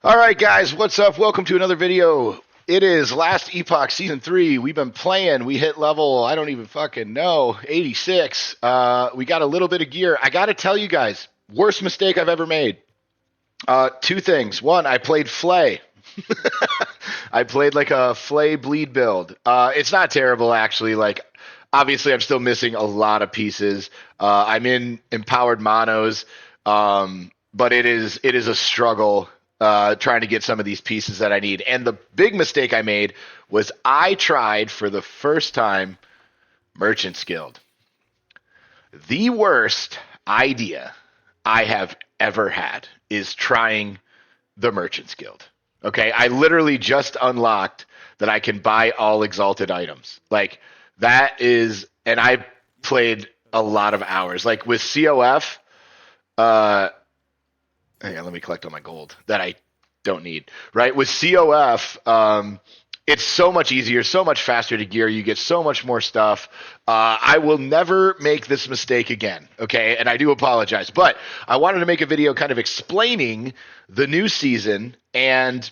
All right, guys, what's up? Welcome to another video. It is last Epoch Season 3. We've been playing. We hit level, I don't even fucking know, 86. We got a little bit of gear. I got to tell you guys, worst mistake I've ever made. Two things. One, I played Flay. I played like a Flay bleed build. It's not terrible, actually. Like, obviously, I'm still missing a lot of pieces. I'm in empowered monos, but it is a struggle trying to get some of these pieces that I need. And the big mistake I made was I tried for the first time Merchant's Guild. The worst idea I have ever had is trying the Merchant's Guild. Okay, I literally just unlocked that I can buy all exalted items. Like that is, and I played a lot of hours. Like with COF, hang on, let me collect all my gold that I don't need. Right with COF, it's so much easier, so much faster to gear. You get so much more stuff. I will never make this mistake again. Okay, and I do apologize, but I wanted to make a video kind of explaining the new season and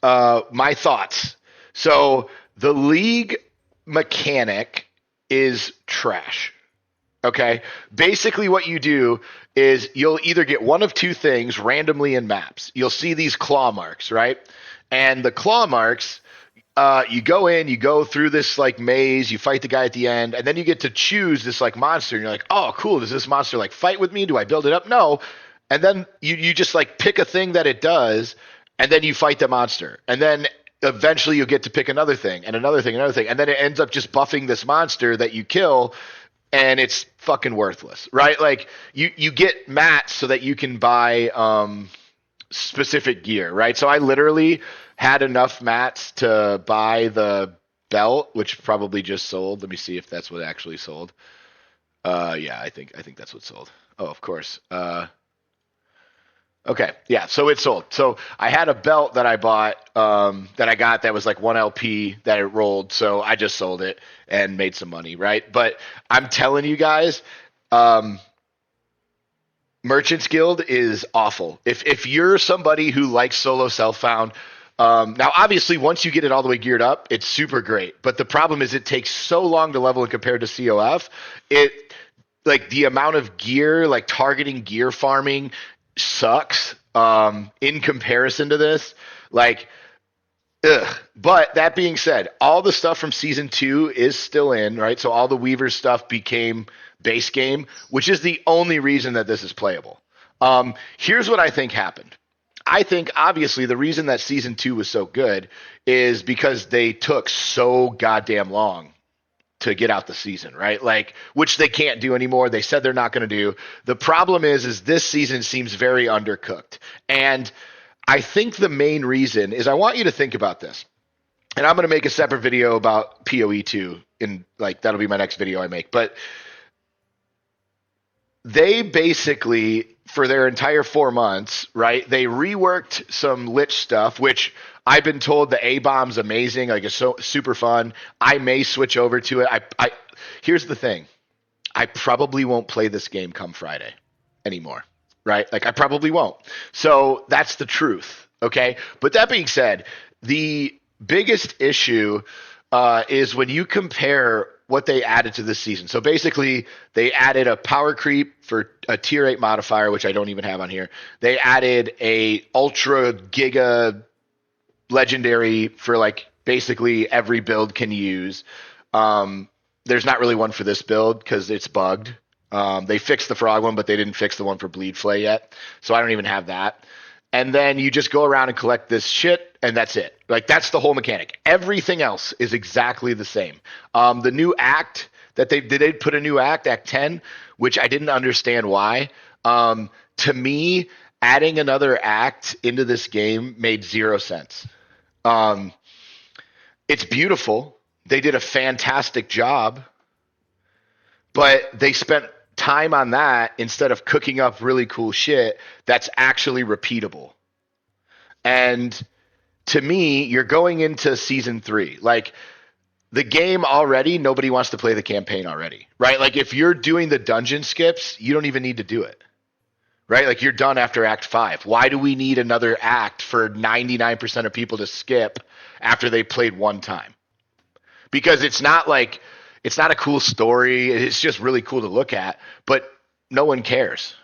my thoughts. So the league mechanic is trash. Okay. Basically, what you do is you'll either get one of two things randomly in maps. You'll see these claw marks, right? And the claw marks, you go in, you go through this like maze, you fight the guy at the end, and then you get to choose this like monster. And you're like, oh, cool. Does this monster like fight with me? Do I build it up? No. And then you just like pick a thing that it does, and then you fight the monster. And then eventually you'll get to pick another thing and another thing, another thing. And then it ends up just buffing this monster that you kill, and it's fucking worthless, right? Like you get mats so that you can buy specific gear, right? So I literally had enough mats to buy the belt, which probably just sold. Let me see if that's what actually sold. Yeah, I think that's what sold. Oh, of course. Okay, yeah, so it sold. So I had a belt that I bought, that I got that was like 1 LP that it rolled, so I just sold it and made some money, right? But I'm telling you guys, Merchant's Guild is awful. If you're somebody who likes solo self-found, now obviously once you get it all the way geared up, it's super great. But the problem is it takes so long to level and compared to COF. It like the amount of gear, like targeting gear farming sucks in comparison to this. Like, ugh. But that being said, all the stuff from season 2 is still in, right? So all the Weaver stuff became base game, which is the only reason that this is playable. Here's what I think happened. I think obviously the reason that season 2 was so good is because they took so goddamn long to get out the season, right? Like, which they can't do anymore. They said they're not going to do. The problem is this season seems very undercooked. And I think the main reason is I want you to think about this. And I'm going to make a separate video about PoE2 in like, that'll be my next video I make. But they basically, for their entire 4 months, right, they reworked some Lich stuff, which I've been told the A-bomb's amazing, like it's so super fun. I may switch over to it. I here's the thing. I probably won't play this game come Friday anymore, right? Like I probably won't. So that's the truth, okay? But that being said, the biggest issue is when you compare what they added to this season. So basically, they added a power creep for a tier 8 modifier, which I don't even have on here. They added a ultra giga legendary for like basically every build can use. There's not really one for this build because it's bugged. They fixed the frog one, but they didn't fix the one for bleed flay yet. So I don't even have that. And then you just go around and collect this shit, and that's it. Like, that's the whole mechanic. Everything else is exactly the same. The new act that they put a new act, Act 10, which I didn't understand why. To me, adding another act into this game made zero sense. It's beautiful. They did a fantastic job, but they spent time on that instead of cooking up really cool shit that's actually repeatable. And to me, you're going into season 3. Like the game already, nobody wants to play the campaign already, right? Like if you're doing the dungeon skips, you don't even need to do it, right? Like you're done after Act 5. Why do we need another act for 99% of people to skip after they played one time? Because it's not a cool story. It's just really cool to look at, but no one cares.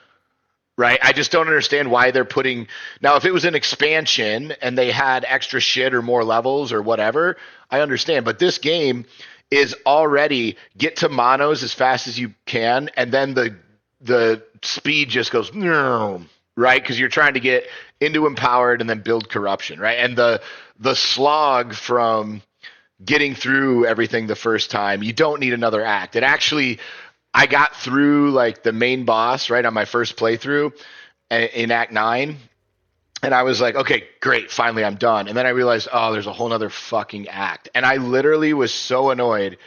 Right? I just don't understand why they're putting now if it was an expansion and they had extra shit or more levels or whatever, I understand. But this game is already get to monos as fast as you can, and then the speed just goes right because you're trying to get into empowered and then build corruption, right? And the slog from getting through everything the first time, you don't need another act. It actually I got through like the main boss right on my first playthrough in Act 9. And I was like, okay, great, finally I'm done. And then I realized, oh, there's a whole nother fucking act. And I literally was so annoyed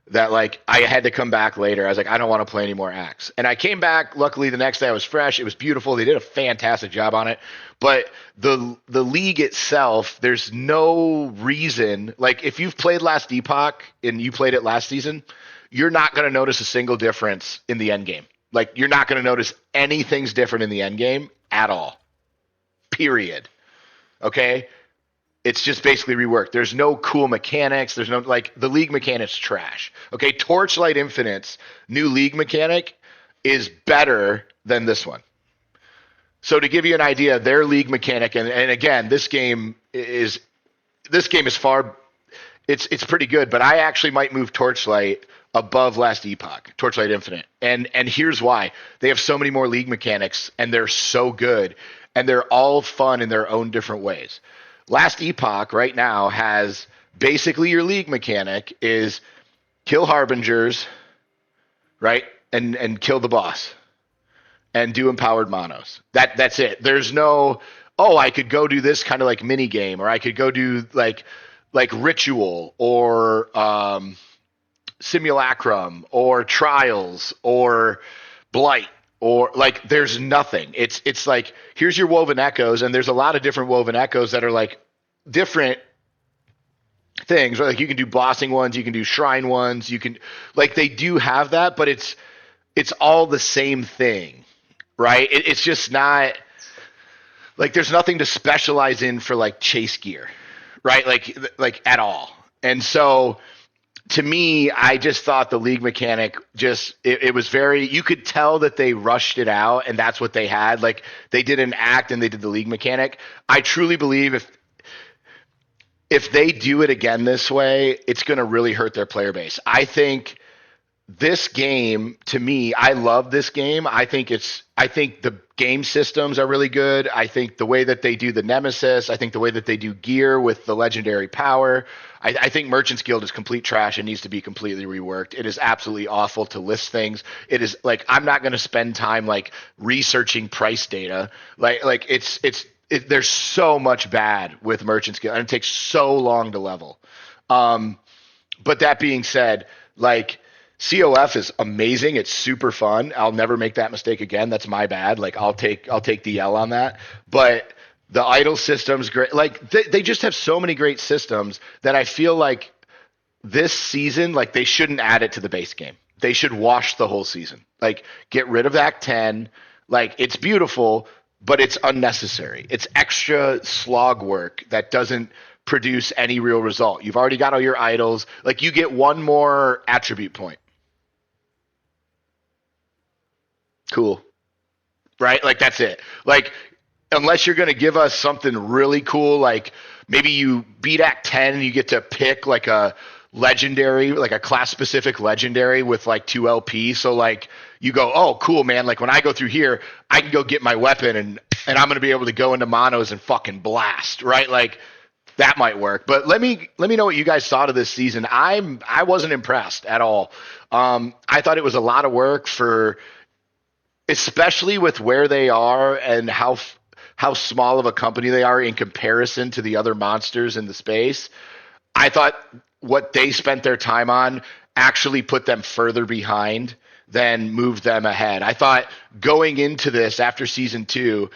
that like I had to come back later. I was like, I don't want to play any more acts. And I came back. Luckily, the next day I was fresh. It was beautiful. They did a fantastic job on it. But the league itself, there's no reason. Like if you've played Last Epoch and you played it last season, you're not going to notice a single difference in the end game. Like you're not going to notice anything's different in the end game at all. Period. Okay? It's just basically reworked. There's no cool mechanics. There's no like the league mechanics trash. Okay, Torchlight Infinite's new league mechanic is better than this one. So to give you an idea, their league mechanic, and again, this game is far it's pretty good, but I actually might move Torchlight above Last Epoch, Torchlight Infinite. And here's why. They have so many more league mechanics and they're so good and they're all fun in their own different ways. Last Epoch right now has basically your league mechanic is kill harbingers, right? And kill the boss and do empowered monos. That's it. There's no, oh, I could go do this kind of like mini game, or I could go do like ritual or simulacrum or trials or blight or like there's nothing. It's like here's your woven echoes, and there's a lot of different woven echoes that are like different things, right? Like you can do bossing ones, you can do shrine ones, you can like they do have that, but it's all the same thing, right? It's just not like there's nothing to specialize in for like chase gear, right? Like at all. And so to me, I just thought the league mechanic just it was very you could tell that they rushed it out and that's what they had. Like they did an act and they did the league mechanic. I truly believe if they do it again this way, it's going to really hurt their player base. I think this game, to me, I love this game. I think the game systems are really good. I think the way that they do the Nemesis, I think the way that they do gear with the legendary power, I think Merchant's Guild is complete trash and needs to be completely reworked. It is absolutely awful to list things. It is like, I'm not going to spend time like researching price data. Like there's so much bad with Merchant's Guild and it takes so long to level. But that being said, like, COF is amazing. It's super fun. I'll never make that mistake again. That's my bad. Like I'll take the L on that. But the idle system's great. Like they just have so many great systems that I feel like this season, like they shouldn't add it to the base game. They should wash the whole season. Like get rid of Act 10. Like it's beautiful, but it's unnecessary. It's extra slog work that doesn't produce any real result. You've already got all your idols. Like you get one more attribute point. Cool. Right? Like that's it. Like unless you're going to give us something really cool, like maybe you beat Act 10 and you get to pick like a legendary, like a class specific legendary with like 2 LP. So like you go, oh, cool, man. Like when I go through here, I can go get my weapon and I'm going to be able to go into monos and fucking blast, right? Like that might work. But let me know what you guys thought of this season. I wasn't impressed at all. I thought it was a lot of work for, especially with where they are and how small of a company they are in comparison to the other monsters in the space. I thought what they spent their time on actually put them further behind than moved them ahead. I thought going into this after season 2,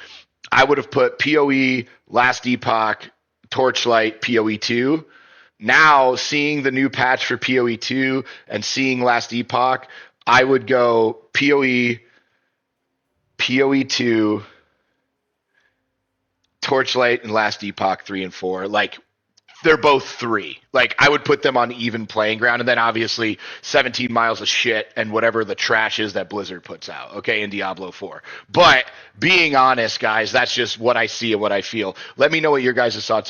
I would have put PoE, Last Epoch, Torchlight, PoE 2. Now, seeing the new patch for PoE 2 and seeing Last Epoch, I would go PoE, PoE2, Torchlight, and Last Epoch 3 and 4. Like, they're both 3. Like, I would put them on even playing ground, and then obviously 17 miles of shit and whatever the trash is that Blizzard puts out, okay, in Diablo 4. But being honest, guys, that's just what I see and what I feel. Let me know what your guys' thoughts are.